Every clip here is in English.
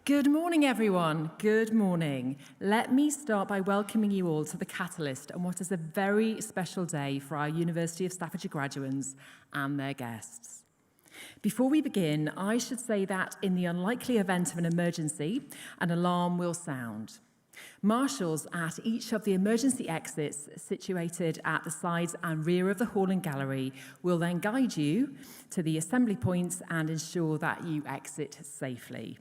Good morning, everyone. Good morning. Let me start by welcoming you all to the Catalyst on what is a very special day for our University of Staffordshire graduates and their guests. Before we begin, I should say that in the unlikely event of an emergency, an alarm will sound. Marshals at each of the emergency exits situated at the sides and rear of the hall and gallery will then guide you to the assembly points and ensure that you exit safely.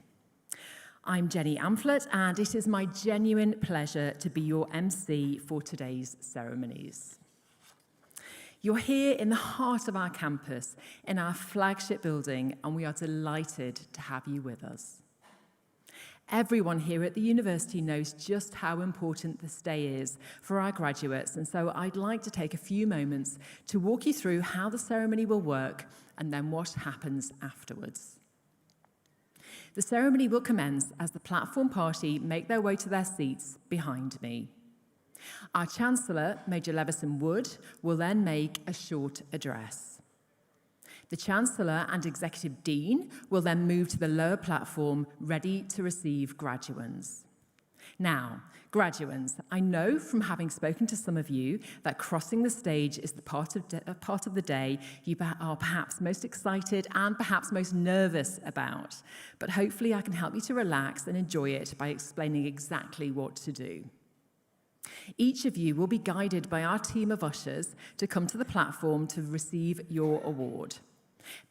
I'm Jenny Amphlett, and it is my genuine pleasure to be your MC for today's ceremonies. You're here in the heart of our campus, in our flagship building, and we are delighted to have you with us. Everyone here at the university knows just how important this day is for our graduates, and so I'd like to take a few moments to walk you through how the ceremony will work and then what happens afterwards. The ceremony will commence as the platform party make their way to their seats behind me. Our Chancellor, Major Levison Wood, will then make a short address. The Chancellor and Executive Dean will then move to the lower platform, ready to receive graduands. Now, graduands, I know from having spoken to some of you that crossing the stage is the part of the day you are perhaps most excited and perhaps most nervous about. But hopefully I can help you to relax and enjoy it by explaining exactly what to do. Each of you will be guided by our team of ushers to come to the platform to receive your award.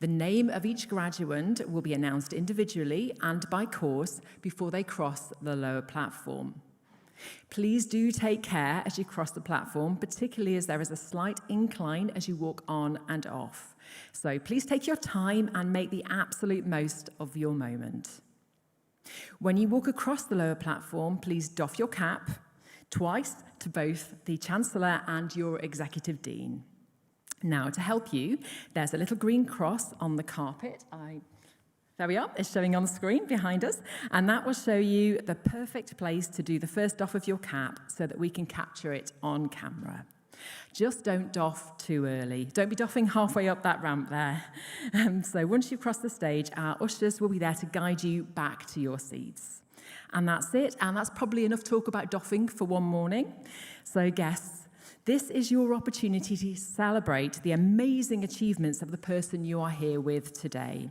The name of each graduand will be announced individually and by course before they cross the lower platform. Please do take care as you cross the platform, particularly as there is a slight incline as you walk on and off. So please take your time and make the absolute most of your moment. When you walk across the lower platform, please doff your cap twice to both the Chancellor and your Executive Dean. Now, to help you, there's a little green cross on the carpet. There we are, it's showing on the screen behind us, and that will show you the perfect place to do the first doff of your cap so that we can capture it on camera. Just don't doff too early. Don't be doffing halfway up that ramp there. So once you've crossed the stage, our ushers will be there to guide you back to your seats. And that's it, and that's probably enough talk about doffing for one morning. So guests, this is your opportunity to celebrate the amazing achievements of the person you are here with today.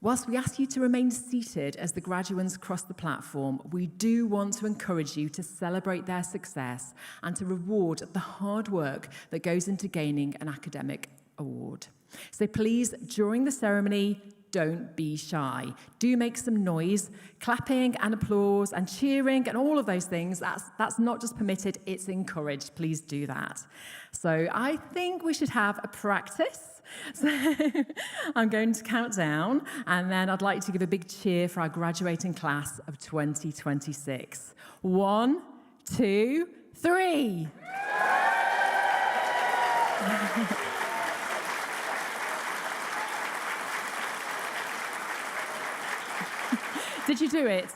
Whilst we ask you to remain seated as the graduands cross the platform, we do want to encourage you to celebrate their success and to reward the hard work that goes into gaining an academic award. So please, during the ceremony, don't be shy. Do make some noise, clapping and applause and cheering and all of those things. That's not just permitted, it's encouraged. Please do that. So I think we should have a practice. So I'm going to count down, and then I'd like to give a big cheer for our graduating class of 2026. 1, 2, 3. Did you do it?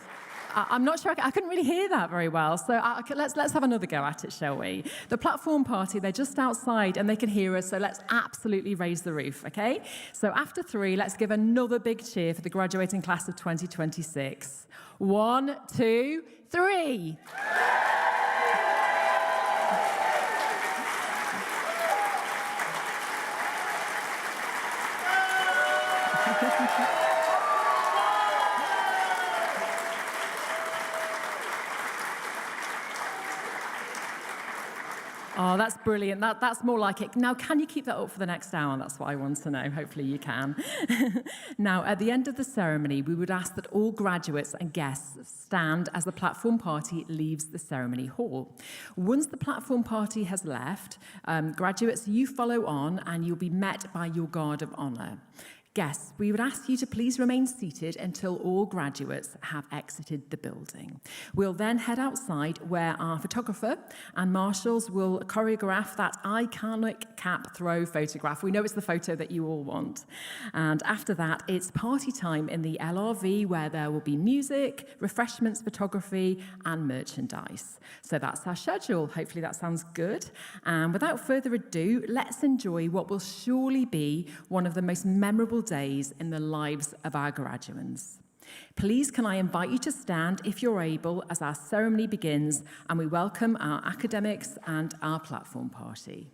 I'm not sure, I couldn't really hear that very well, so let's have another go at it, shall we? The platform party, they're just outside and they can hear us, so let's absolutely raise the roof, okay? So after 3, let's give another big cheer for the graduating class of 2026. 1, 2, 3. Oh, that's brilliant. That's more like it. Now, can you keep that up for the next hour? That's what I want to know. Hopefully you can. Now, at the end of the ceremony, we would ask that all graduates and guests stand as the platform party leaves the ceremony hall. Once the platform party has left, graduates, you follow on and you'll be met by your guard of honour. Guests, we would ask you to please remain seated until all graduates have exited the building. We'll then head outside where our photographer and marshals will choreograph that iconic cap throw photograph. We know it's the photo that you all want. And after that, it's party time in the LRV where there will be music, refreshments, photography, and merchandise. So that's our schedule. Hopefully that sounds good. And without further ado, let's enjoy what will surely be one of the most memorable days in the lives of our graduands. Please can I invite you to stand if you're able as our ceremony begins and we welcome our academics and our platform party.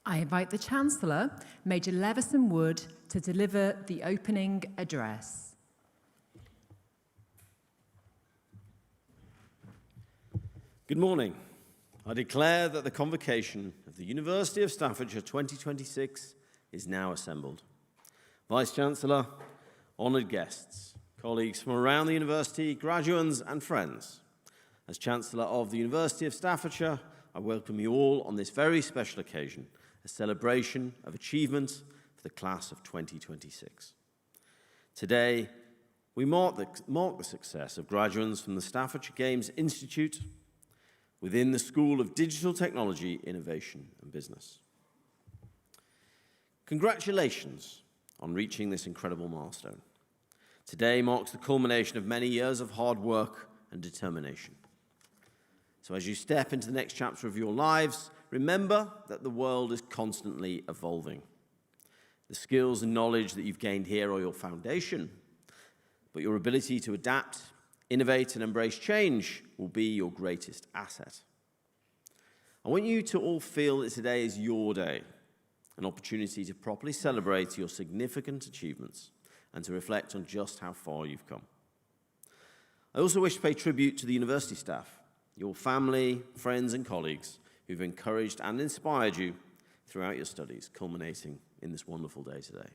I invite the Chancellor, Major Levison Wood, to deliver the opening address. Good morning. I declare that the convocation of the University of Staffordshire 2026 is now assembled. Vice-Chancellor, honoured guests, colleagues from around the university, graduates and friends. As Chancellor of the University of Staffordshire, I welcome you all on this very special occasion, a celebration of achievement for the class of 2026. Today, we mark the success of graduates from the Staffordshire Games Institute within the School of Digital Technology, Innovation and Business. Congratulations on reaching this incredible milestone. Today marks the culmination of many years of hard work and determination. So as you step into the next chapter of your lives, remember that the world is constantly evolving. The skills and knowledge that you've gained here are your foundation, but your ability to adapt, innovate, and embrace change will be your greatest asset. I want you to all feel that today is your day, an opportunity to properly celebrate your significant achievements and to reflect on just how far you've come. I also wish to pay tribute to the university staff, your family, friends, and colleagues who've encouraged and inspired you throughout your studies, culminating in this wonderful day today.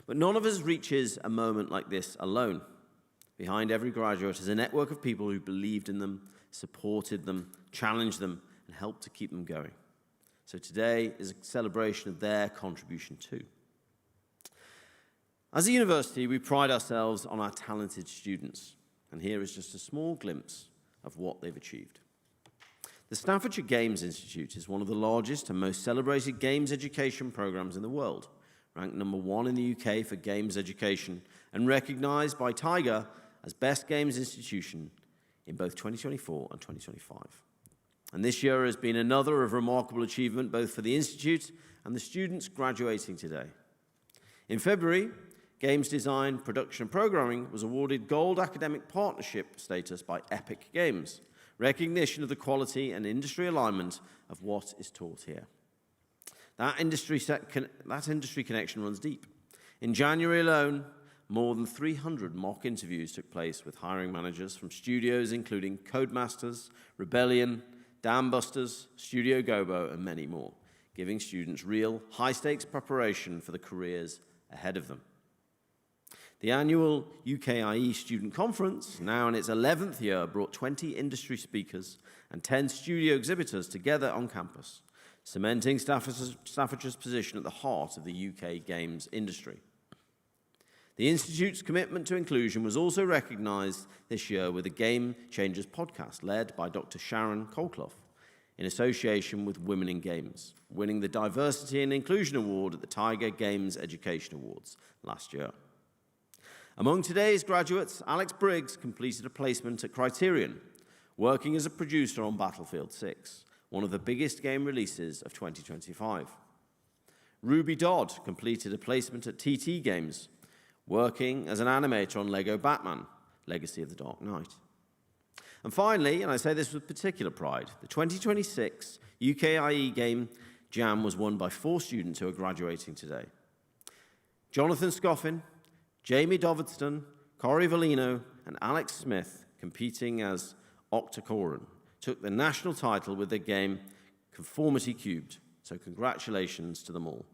But none of us reaches a moment like this alone. Behind every graduate is a network of people who believed in them, supported them, challenged them, and helped to keep them going. So today is a celebration of their contribution too. As a university, we pride ourselves on our talented students, and here is just a small glimpse of what they've achieved. The Staffordshire Games Institute is one of the largest and most celebrated games education programs in the world, ranked number 1 in the UK for games education and recognized by Tiger as Best Games Institution in both 2024 and 2025. And this year has been another of remarkable achievement both for the Institute and the students graduating today. In February, Games Design, Production and Programming was awarded Gold Academic Partnership status by Epic Games, recognition of the quality and industry alignment of what is taught here. That industry connection runs deep. In January alone, more than 300 mock interviews took place with hiring managers from studios including Codemasters, Rebellion, Dambusters, Studio Gobo, and many more, giving students real, high-stakes preparation for the careers ahead of them. The annual UKIE Student Conference, now in its 11th year, brought 20 industry speakers and 10 studio exhibitors together on campus, cementing Staffordshire's position at the heart of the UK games industry. The Institute's commitment to inclusion was also recognised this year with the Game Changers podcast, led by Dr. Sharon Colclough, in association with Women in Games, winning the Diversity and Inclusion Award at the Tiger Games Education Awards last year. Among today's graduates, Alex Briggs completed a placement at Criterion, working as a producer on Battlefield 6, one of the biggest game releases of 2025. Ruby Dodd completed a placement at TT Games, working as an animator on Lego Batman, Legacy of the Dark Knight. And finally, and I say this with particular pride, the 2026 UKIE Game Jam was won by 4 students who are graduating today. Jonathan Scoffin, Jamie Dovertston, Corey Valino, and Alex Smith, competing as Octocoron, took the national title with their game Conformity Cubed, so congratulations to them all.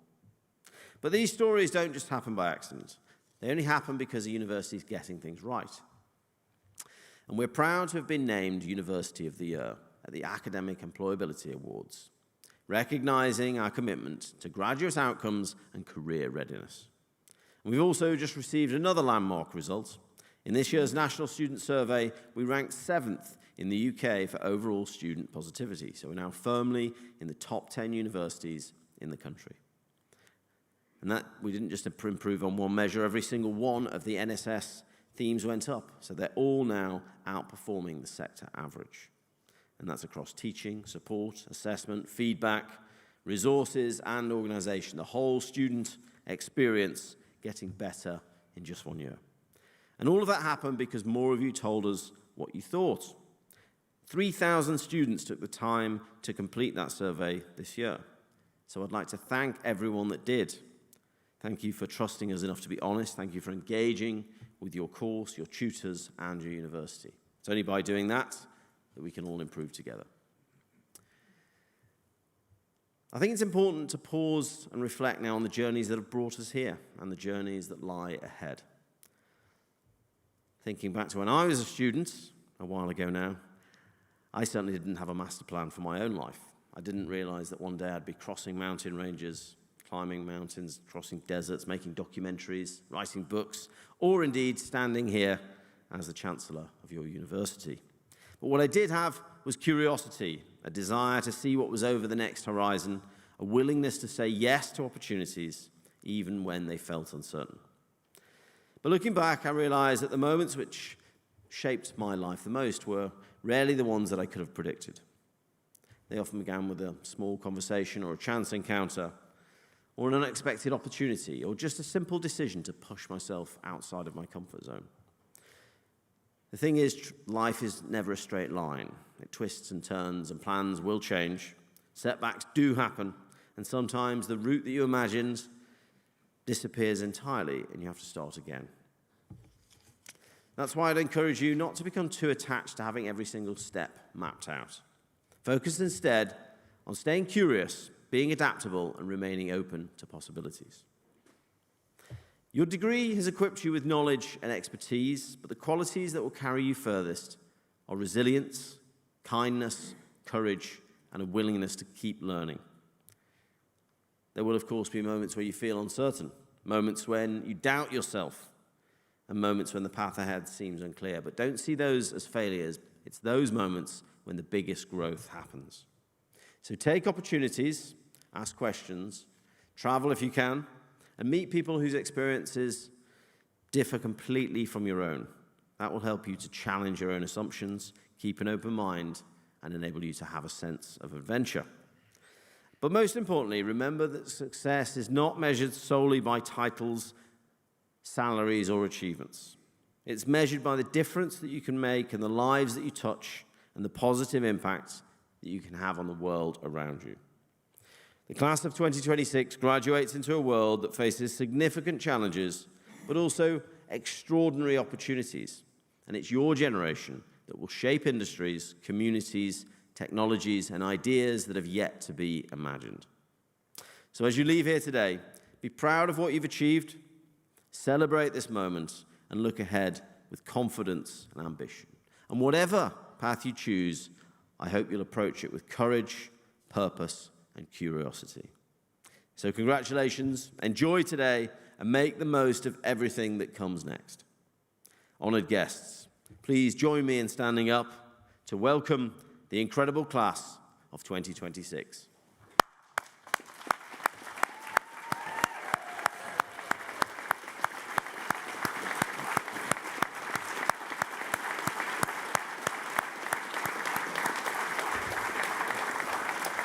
But these stories don't just happen by accident. They only happen because the university is getting things right. And we're proud to have been named University of the Year at the Academic Employability Awards, recognizing our commitment to graduate outcomes and career readiness. We've also just received another landmark result. In this year's National Student Survey, we ranked 7th in the UK for overall student positivity, so we're now firmly in the top 10 universities in the country. And that we didn't just improve on one measure, every single one of the NSS themes went up, so they're all now outperforming the sector average. And that's across teaching, support, assessment, feedback, resources, and organisation. The whole student experience getting better in just 1 year. And all of that happened because more of you told us what you thought. 3,000 students took the time to complete that survey this year. So I'd like to thank everyone that did. Thank you for trusting us enough to be honest. Thank you for engaging with your course, your tutors, and your university. It's only by doing that that we can all improve together. I think it's important to pause and reflect now on the journeys that have brought us here and the journeys that lie ahead. Thinking back to when I was a student, a while ago now, I certainly didn't have a master plan for my own life. I didn't realize that one day I'd be crossing mountain ranges, climbing mountains, crossing deserts, making documentaries, writing books, or indeed standing here as the Chancellor of your university. But what I did have was curiosity, a desire to see what was over the next horizon, a willingness to say yes to opportunities, even when they felt uncertain. But looking back, I realized that the moments which shaped my life the most were rarely the ones that I could have predicted. They often began with a small conversation or a chance encounter, or an unexpected opportunity, or just a simple decision to push myself outside of my comfort zone. The thing is, life is never a straight line. It twists and turns, and plans will change. Setbacks do happen, and sometimes the route that you imagined disappears entirely, and you have to start again. That's why I'd encourage you not to become too attached to having every single step mapped out. Focus instead on staying curious, being adaptable, and remaining open to possibilities. Your degree has equipped you with knowledge and expertise, but the qualities that will carry you furthest are resilience, kindness, courage, and a willingness to keep learning. There will, of course, be moments where you feel uncertain, moments when you doubt yourself, and moments when the path ahead seems unclear. But don't see those as failures. It's those moments when the biggest growth happens. So take opportunities, ask questions, travel if you can, and meet people whose experiences differ completely from your own. That will help you to challenge your own assumptions, keep an open mind, and enable you to have a sense of adventure. But most importantly, remember that success is not measured solely by titles, salaries, or achievements. It's measured by the difference that you can make in the lives that you touch and the positive impact that you can have on the world around you. The class of 2026 graduates into a world that faces significant challenges, but also extraordinary opportunities. And it's your generation that will shape industries, communities, technologies, and ideas that have yet to be imagined. So as you leave here today, be proud of what you've achieved, celebrate this moment, and look ahead with confidence and ambition. And whatever path you choose, I hope you'll approach it with courage, purpose, and curiosity. So congratulations, enjoy today, and make the most of everything that comes next. Honored guests, please join me in standing up to welcome the incredible class of 2026.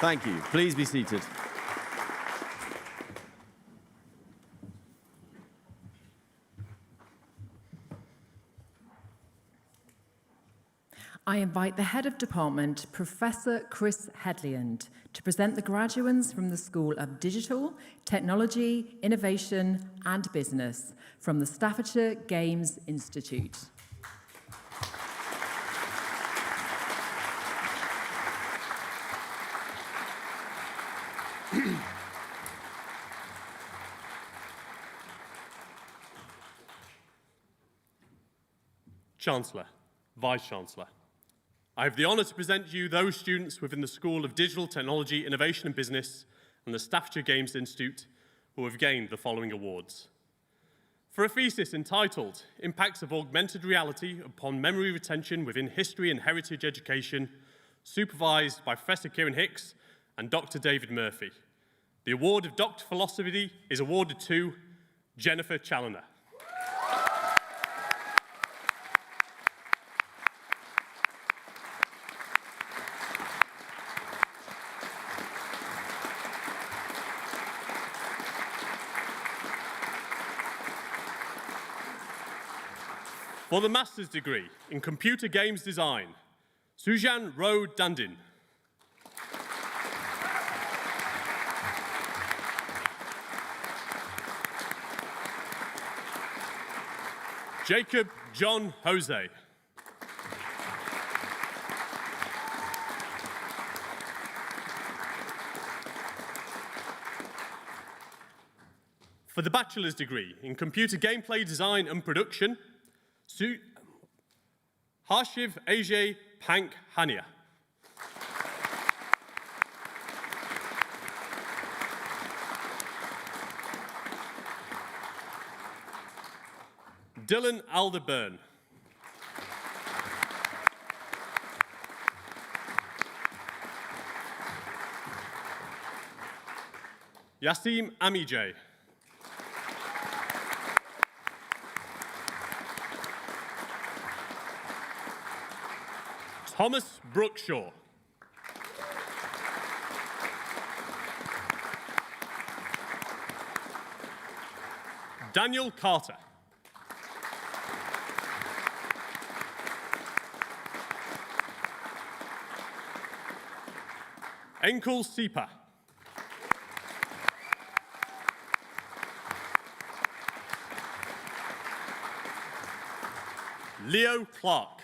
Thank you. Please be seated. I invite the Head of Department, Professor Chris Hedliand, to present the graduates from the School of Digital, Technology, Innovation and Business from the Staffordshire Games Institute. Chancellor, Vice-Chancellor, I have the honour to present to you those students within the School of Digital, Technology, Innovation and Business and the Staffordshire Games Institute who have gained the following awards. For a thesis entitled Impacts of Augmented Reality upon Memory Retention within History and Heritage Education, supervised by Professor Kieran Hicks and Dr. David Murphy. The award of Doctor of Philosophy is awarded to Jennifer Challoner. For the Master's degree in Computer Games Design, Sujan Rowe Dandin. Jacob John Jose. For the Bachelor's degree in Computer Gameplay Design and Production, Harshiv Ajay Pank Hania. Dylan Alderburn. Yasim Amijay. Thomas Brookshaw. Daniel Carter. Enkul Sipa. Leo Clark.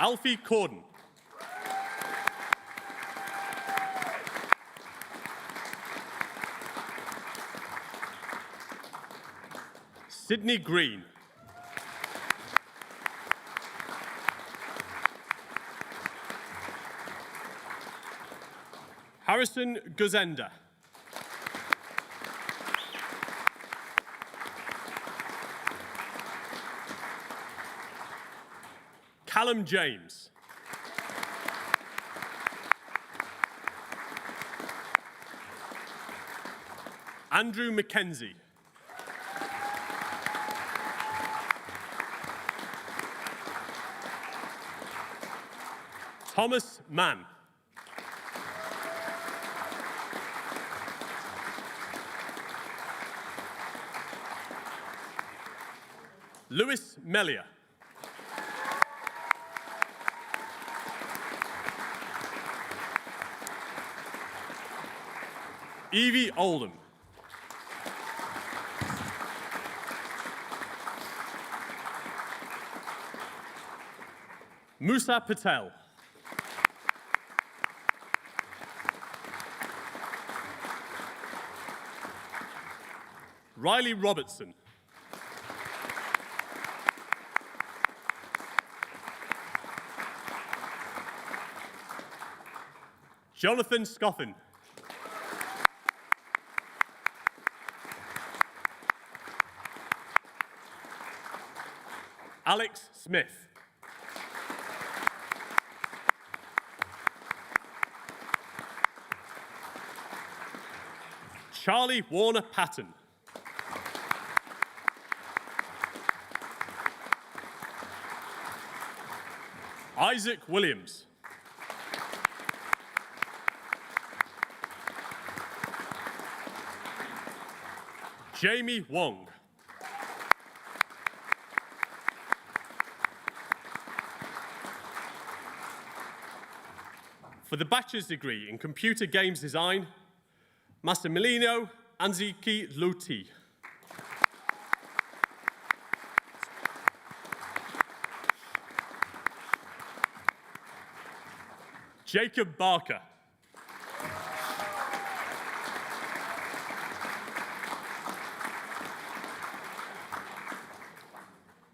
Alfie Corden. Sydney Green. Harrison Guzenda. Callum James. Andrew Mackenzie. Thomas Mann. Lewis Mellier. Evie Oldham. Musa Patel. Riley Robertson. Jonathan Scoffin. Alex Smith. Charlie Warner Patton. Isaac Williams. Jamie Wong. For the bachelor's degree in computer games design, Massimiliano Anzichi Luti. Jacob Barker.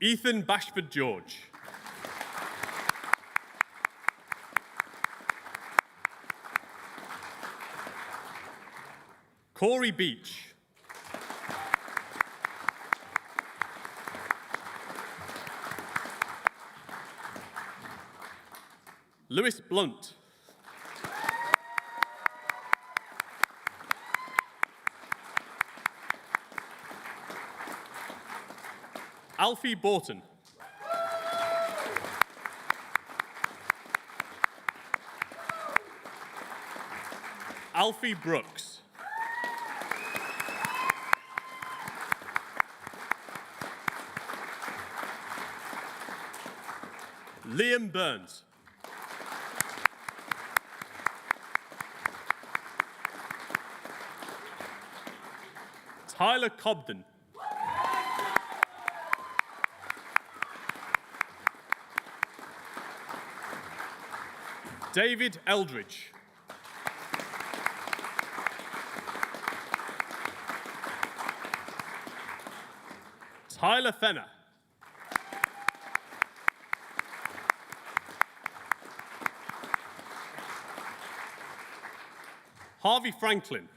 Ethan Bashford George. Corey Beach. Lewis Blunt. Alfie Borton. Alfie Brooks. Liam Burns. Tyler Cobden. David Eldridge. Tyler Fenner. Harvey Franklin.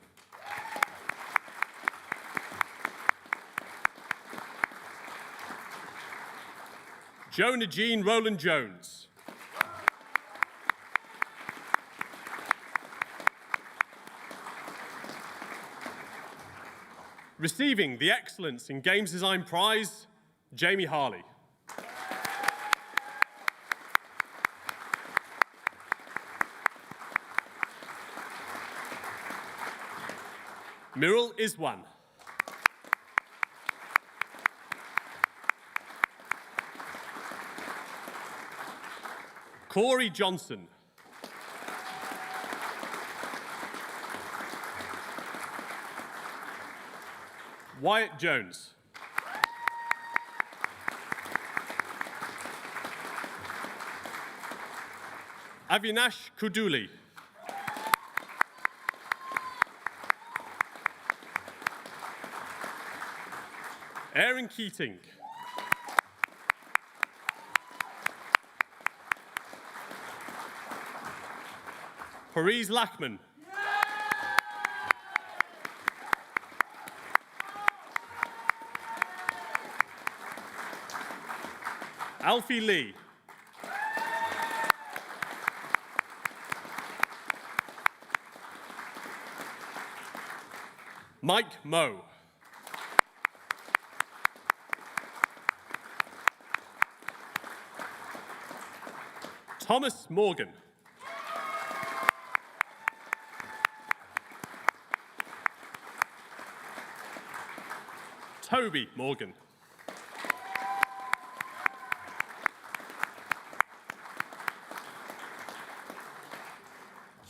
Jonah Jean Roland Jones. Receiving the Excellence in Games Design Prize, Jamie Harley. Mirul Iswan. Corey Johnson. Wyatt Jones. Avinash Kuduli. Aaron Keating. Parise Lachman. Alfie Lee. Mike Moe. Thomas Morgan. Toby Morgan.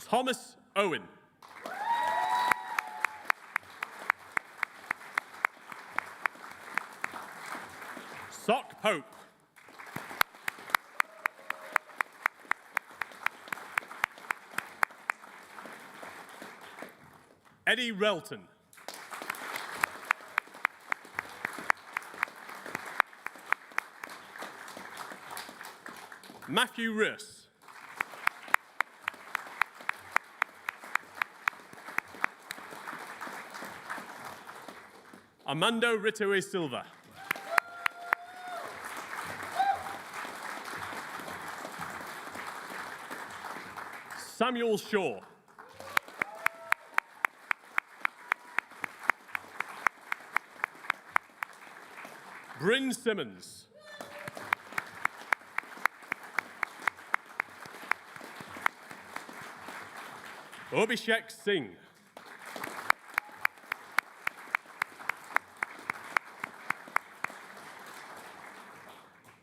Thomas Owen. Sock Pope. Eddie Relton. Matthew Russ. Armando Ritoe Silva. Samuel Shaw. Bryn Simmons. Abhishek Singh.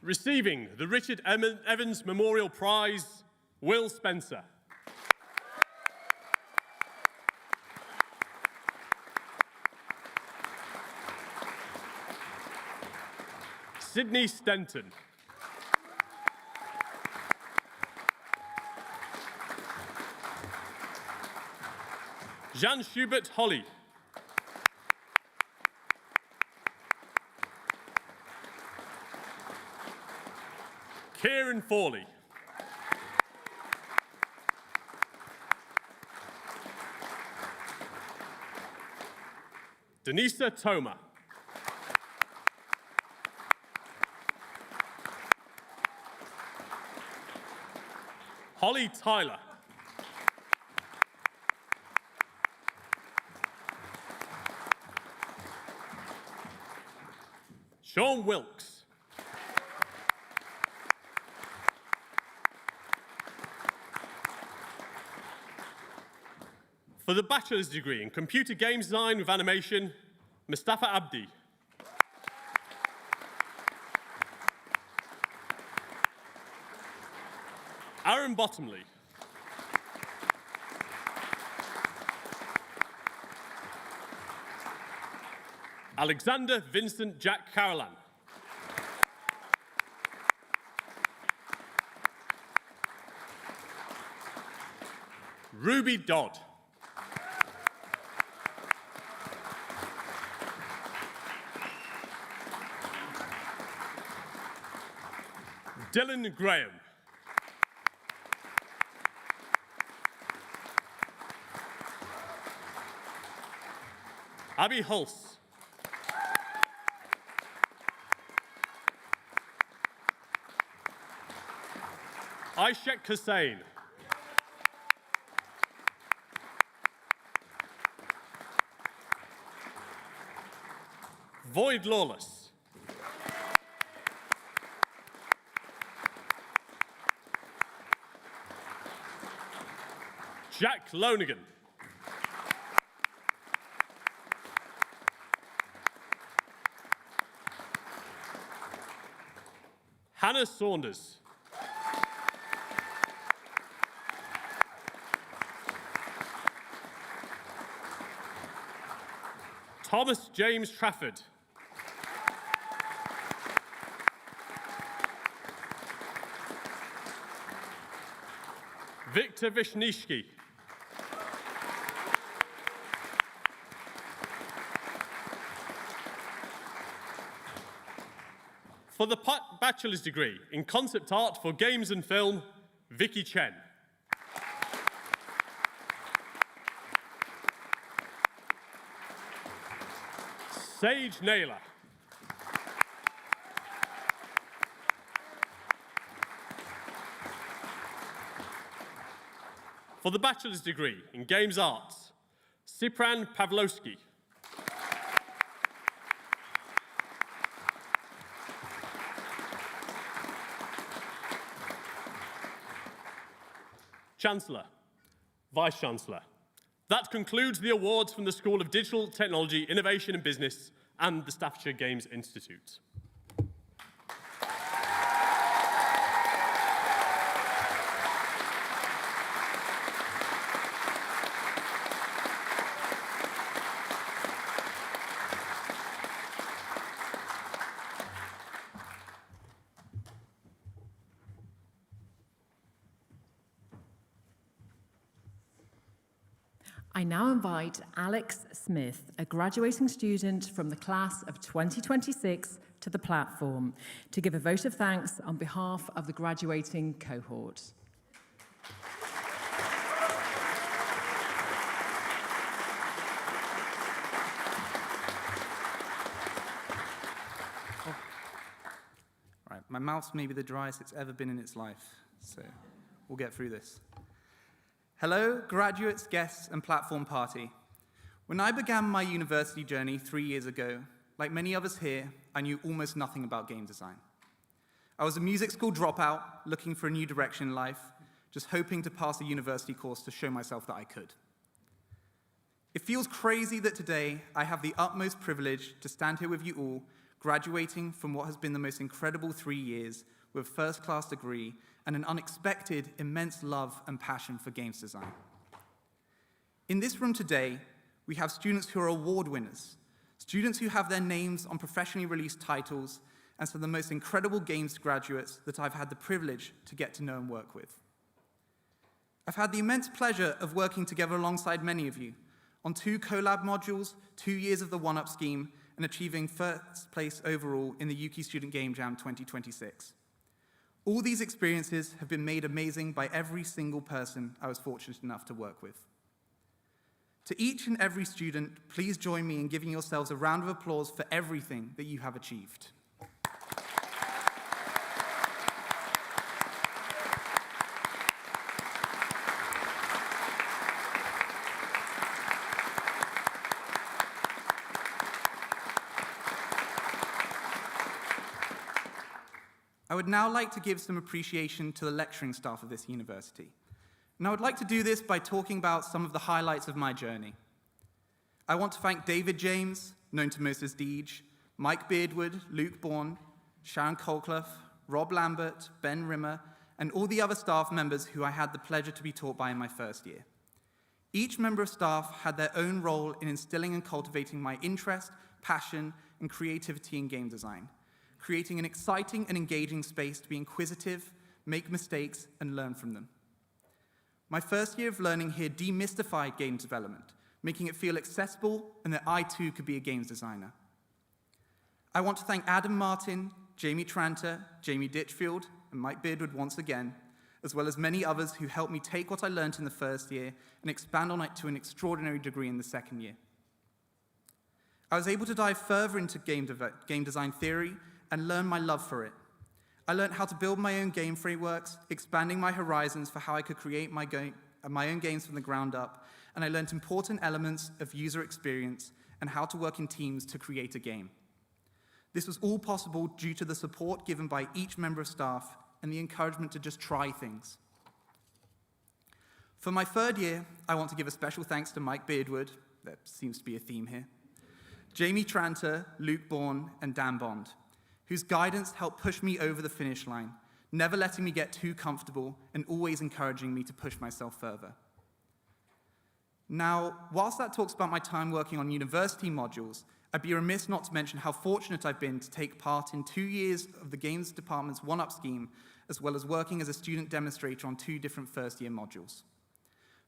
Receiving the Richard Evans Memorial Prize, Will Spencer. Sydney Stenton. Jean Schubert Holly. Kieran Forley. Denisa Toma. Holly Tyler. Sean Wilkes. For the bachelor's degree in computer games design with animation, Mustafa Abdi. Aaron Bottomley. Alexander Vincent Jack Carolan. Ruby Dodd. Dylan Graham. Abby Hulse. Aishek Hussain. Void Lawless. Jack Lonergan. Hannah Saunders. Thomas James Trafford. Victor Vishnishki. For the bachelor's degree in concept art for games and film, Vicky Chen. Sage Naylor. For the bachelor's degree in games arts, Sipran Pavlovsky. Chancellor, Vice-Chancellor. That concludes the awards from the School of Digital Technology, Innovation and Business and the Staffordshire Games Institute. I now invite Alex Smith, a graduating student from the class of 2026, to the platform to give a vote of thanks on behalf of the graduating cohort. Right, my mouth's maybe the driest it's ever been in its life, so we'll get through this. Hello, graduates, guests, and platform party. When I began my university journey 3 years ago, like many of us here, I knew almost nothing about game design. I was a music school dropout, looking for a new direction in life, just hoping to pass a university course to show myself that I could. It feels crazy that today I have the utmost privilege to stand here with you all, graduating from what has been the most incredible 3 years with a first-class degree and an unexpected, immense love and passion for games design. In this room today, we have students who are award winners, students who have their names on professionally released titles, and some of the most incredible games graduates that I've had the privilege to get to know and work with. I've had the immense pleasure of working together alongside many of you on 2 collab modules, 2 years of the one-up scheme, and achieving first place overall in the UK Student Game Jam 2026. All these experiences have been made amazing by every single person I was fortunate enough to work with. To each and every student, please join me in giving yourselves a round of applause for everything that you have achieved. I would now like to give some appreciation to the lecturing staff of this university. And I would like to do this by talking about some of the highlights of my journey. I want to thank David James, known to most as Deej, Mike Beardwood, Luke Bourne, Sharon Colclough, Rob Lambert, Ben Rimmer, and all the other staff members who I had the pleasure to be taught by in my first year. Each member of staff had their own role in instilling and cultivating my interest, passion, and creativity in game design, creating an exciting and engaging space to be inquisitive, make mistakes, and learn from them. My first year of learning here demystified game development, making it feel accessible and that I too could be a games designer. I want to thank Adam Martin, Jamie Tranter, Jamie Ditchfield, and Mike Beardwood once again, as well as many others who helped me take what I learned in the first year and expand on it to an extraordinary degree in the second year. I was able to dive further into game design theory and learn my love for it. I learned how to build my own game frameworks, expanding my horizons for how I could create my own games from the ground up, and I learned important elements of user experience and how to work in teams to create a game. This was all possible due to the support given by each member of staff and the encouragement to just try things. For my third year, I want to give a special thanks to Mike Beardwood, there seems to be a theme here, Jamie Tranter, Luke Bourne, and Dan Bond, whose guidance helped push me over the finish line, never letting me get too comfortable and always encouraging me to push myself further. Now, whilst that talks about my time working on university modules, I'd be remiss not to mention how fortunate I've been to take part in 2 years of the Games Department's one-up scheme, as well as working as a student demonstrator on 2 different first-year modules.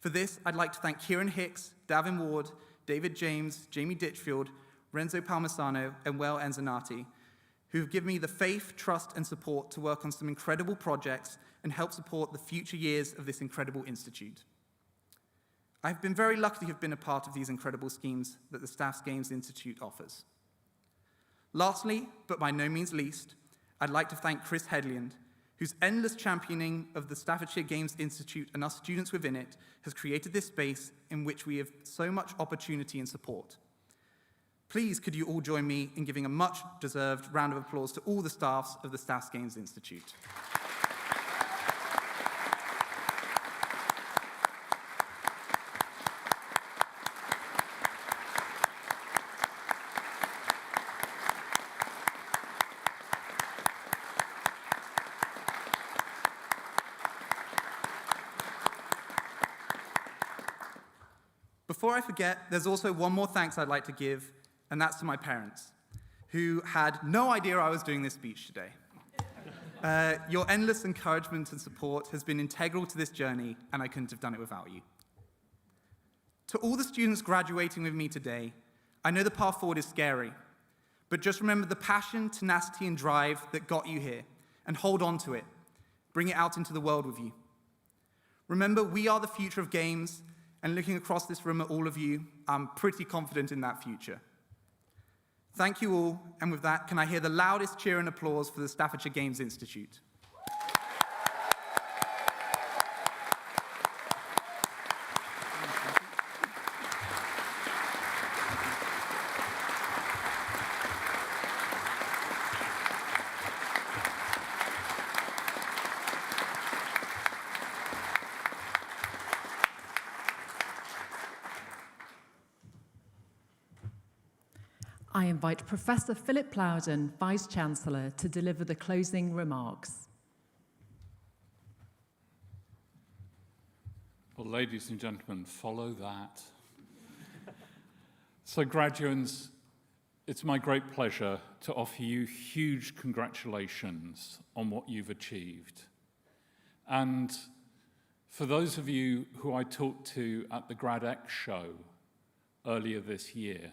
For this, I'd like to thank Kieran Hicks, Davin Ward, David James, Jamie Ditchfield, Renzo Palmisano, and Well Enzanati, who have given me the faith, trust, and support to work on some incredible projects and help support the future years of this incredible institute. I've been very lucky to have been a part of these incredible schemes that the Staffs Games Institute offers. Lastly, but by no means least, I'd like to thank Chris Headland, whose endless championing of the Staffordshire Games Institute and us students within it has created this space in which we have so much opportunity and support. Please, could you all join me in giving a much-deserved round of applause to all the staffs of the Staffs Games Institute. Before I forget, there's also one more thanks I'd like to give, and that's to my parents, who had no idea I was doing this speech today. Your endless encouragement and support has been integral to this journey, and I couldn't have done it without you. To all the students graduating with me today, I know the path forward is scary, but just remember the passion, tenacity, and drive that got you here, and hold on to it. Bring it out into the world with you. Remember, we are the future of games, and looking across this room at all of you, I'm pretty confident in that future. Thank you all, and with that, can I hear the loudest cheer and applause for the Staffordshire Games Institute? I invite Professor Philip Plowden, Vice-Chancellor, to deliver the closing remarks. Well, ladies and gentlemen, follow that. So, graduates, it's my great pleasure to offer you huge congratulations on what you've achieved. And for those of you who I talked to at the GradX show earlier this year,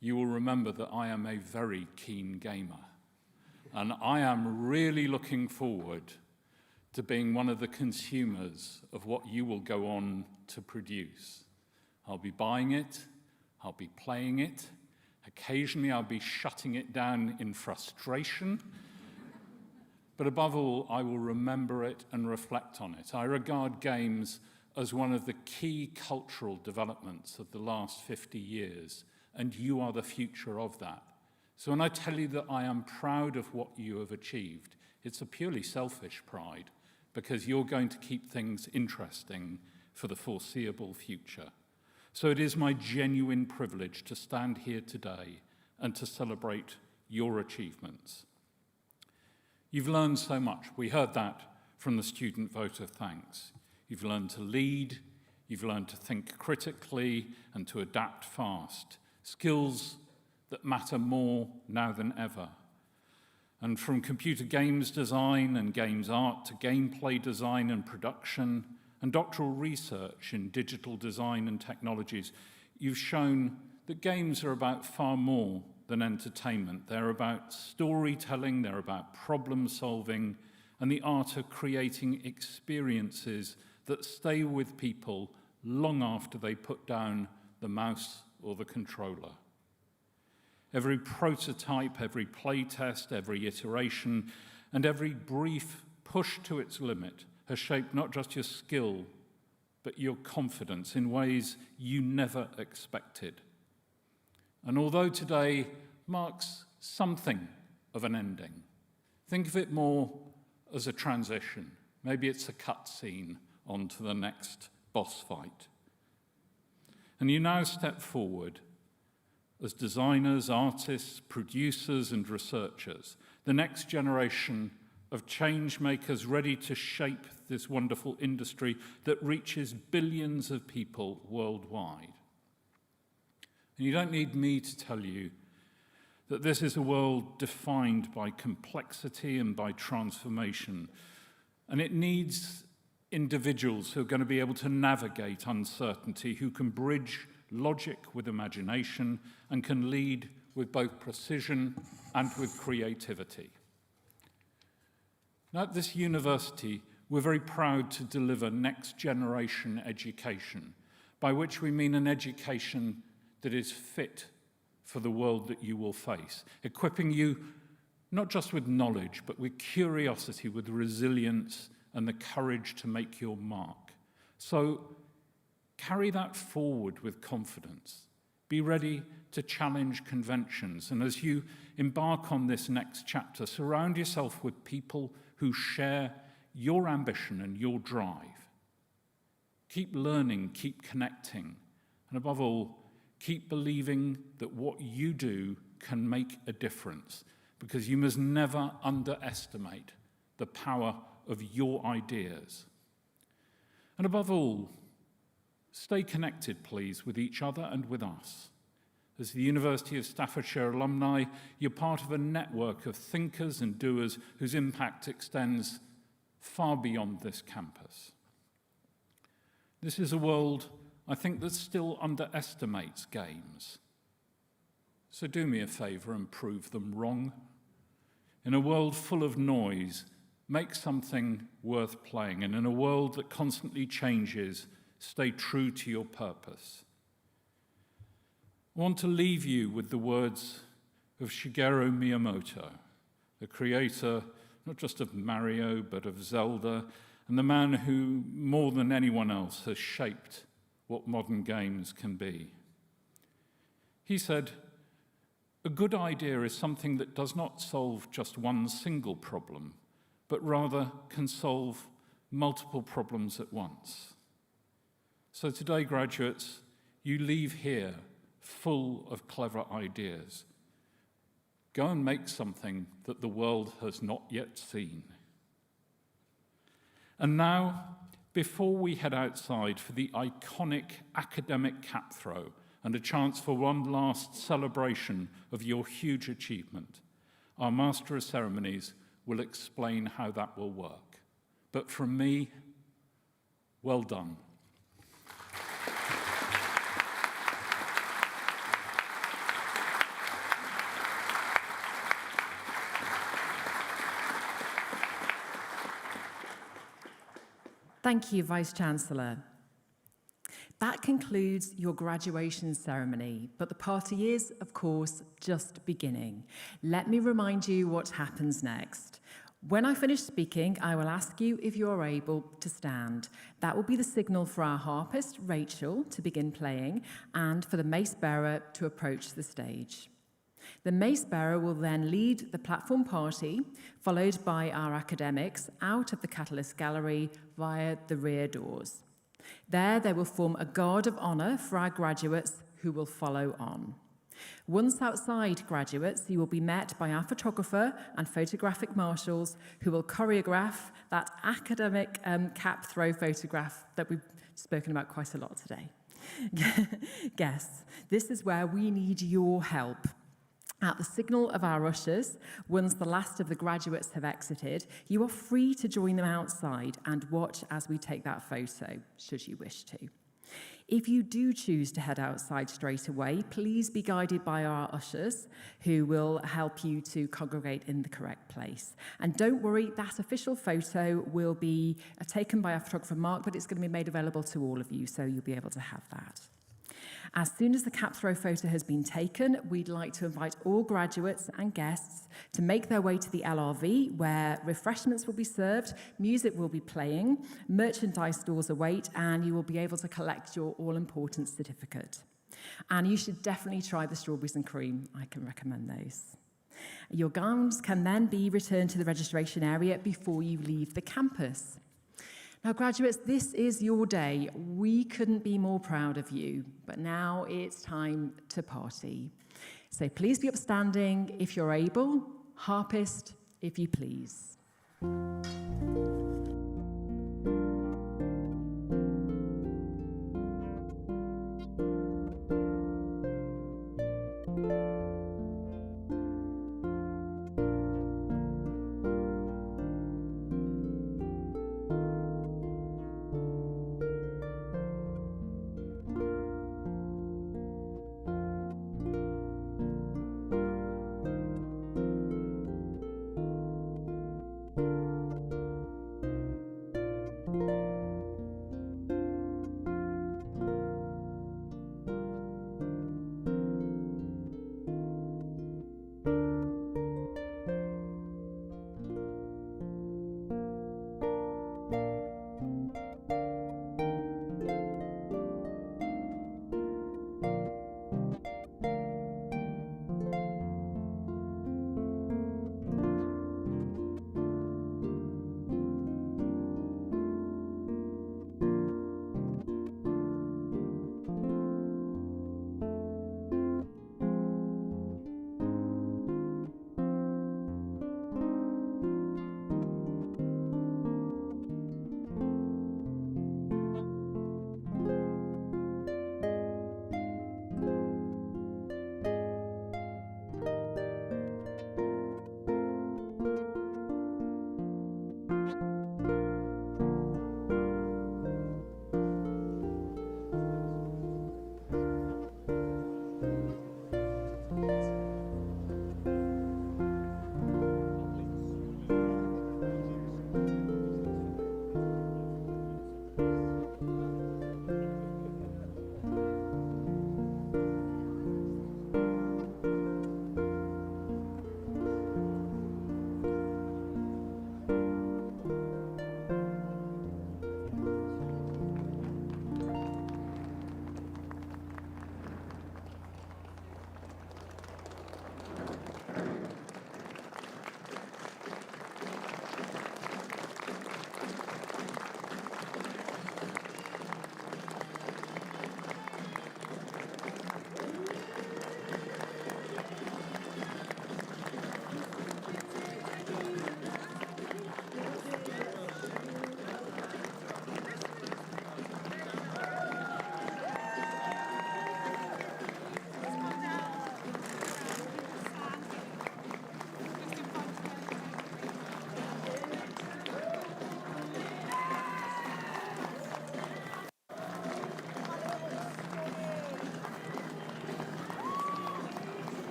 you will remember that I am a very keen gamer, and I am really looking forward to being one of the consumers of what you will go on to produce. I'll be buying it, I'll be playing it, occasionally I'll be shutting it down in frustration, but above all, I will remember it and reflect on it. I regard games as one of the key cultural developments of the last 50 years, and you are the future of that. So when I tell you that I am proud of what you have achieved, it's a purely selfish pride, because you're going to keep things interesting for the foreseeable future. So it is my genuine privilege to stand here today and to celebrate your achievements. You've learned so much. We heard that from the student vote of thanks. You've learned to lead, you've learned to think critically and to adapt fast. Skills that matter more now than ever. And from computer games design and games art to gameplay design and production and doctoral research in digital design and technologies, you've shown that games are about far more than entertainment. They're about storytelling, they're about problem solving, and the art of creating experiences that stay with people long after they put down the mouse or the controller. Every prototype, every playtest, every iteration, and every brief push to its limit has shaped not just your skill, but your confidence in ways you never expected. And although today marks something of an ending, think of it more as a transition. Maybe it's a cutscene onto the next boss fight. And you now step forward as designers, artists, producers, and researchers, the next generation of change makers ready to shape this wonderful industry that reaches billions of people worldwide. And you don't need me to tell you that this is a world defined by complexity and by transformation, and it needs individuals who are going to be able to navigate uncertainty, who can bridge logic with imagination, and can lead with both precision and with creativity. Now, at this university, we're very proud to deliver next generation education, by which we mean an education that is fit for the world that you will face, equipping you not just with knowledge, but with curiosity, with resilience, and the courage to make your mark. So carry that forward with confidence. Be ready to challenge conventions. And as you embark on this next chapter, surround yourself with people who share your ambition and your drive. Keep learning, keep connecting, and above all, keep believing that what you do can make a difference, because you must never underestimate the power of your ideas. And above all, stay connected, please, with each other and with us. As the University of Staffordshire alumni, you're part of a network of thinkers and doers whose impact extends far beyond this campus. This is a world, I think, that still underestimates games. So do me a favour and prove them wrong. In a world full of noise, make something worth playing. And in a world that constantly changes, stay true to your purpose. I want to leave you with the words of Shigeru Miyamoto, the creator not just of Mario, but of Zelda, and the man who, more than anyone else, has shaped what modern games can be. He said, "A good idea is something that does not solve just one single problem, but rather can solve multiple problems at once." So today, graduates, you leave here full of clever ideas. Go and make something that the world has not yet seen. And now, before we head outside for the iconic academic cap throw and a chance for one last celebration of your huge achievement, our Master of Ceremonies will explain how that will work. But from me, well done. Thank you, Vice-Chancellor. That concludes your graduation ceremony, but the party is, of course, just beginning. Let me remind you what happens next. When I finish speaking, I will ask you if you are able to stand. That will be the signal for our harpist, Rachel, to begin playing, and for the mace bearer to approach the stage. The mace bearer will then lead the platform party, followed by our academics, out of the Catalyst Gallery via the rear doors. There, they will form a guard of honour for our graduates who will follow on. Once outside, graduates, you will be met by our photographer and photographic marshals who will choreograph that academic cap throw photograph that we've spoken about quite a lot today. Guests, this is where we need your help. At the signal of our ushers, once the last of the graduates have exited, you are free to join them outside and watch as we take that photo, should you wish to. If you do choose to head outside straight away, please be guided by our ushers who will help you to congregate in the correct place. And don't worry, that official photo will be taken by our photographer Mark, but it's going to be made available to all of you, so you'll be able to have that. As soon as the cap throw photo has been taken, we'd like to invite all graduates and guests to make their way to the LRV, where refreshments will be served, music will be playing, merchandise stores await, and you will be able to collect your all-important certificate. And you should definitely try the strawberries and cream. I can recommend those. Your gowns can then be returned to the registration area before you leave the campus. Now, graduates, this is your day. We couldn't be more proud of you, but now it's time to party. So please be upstanding if you're able. Harpist, if you please.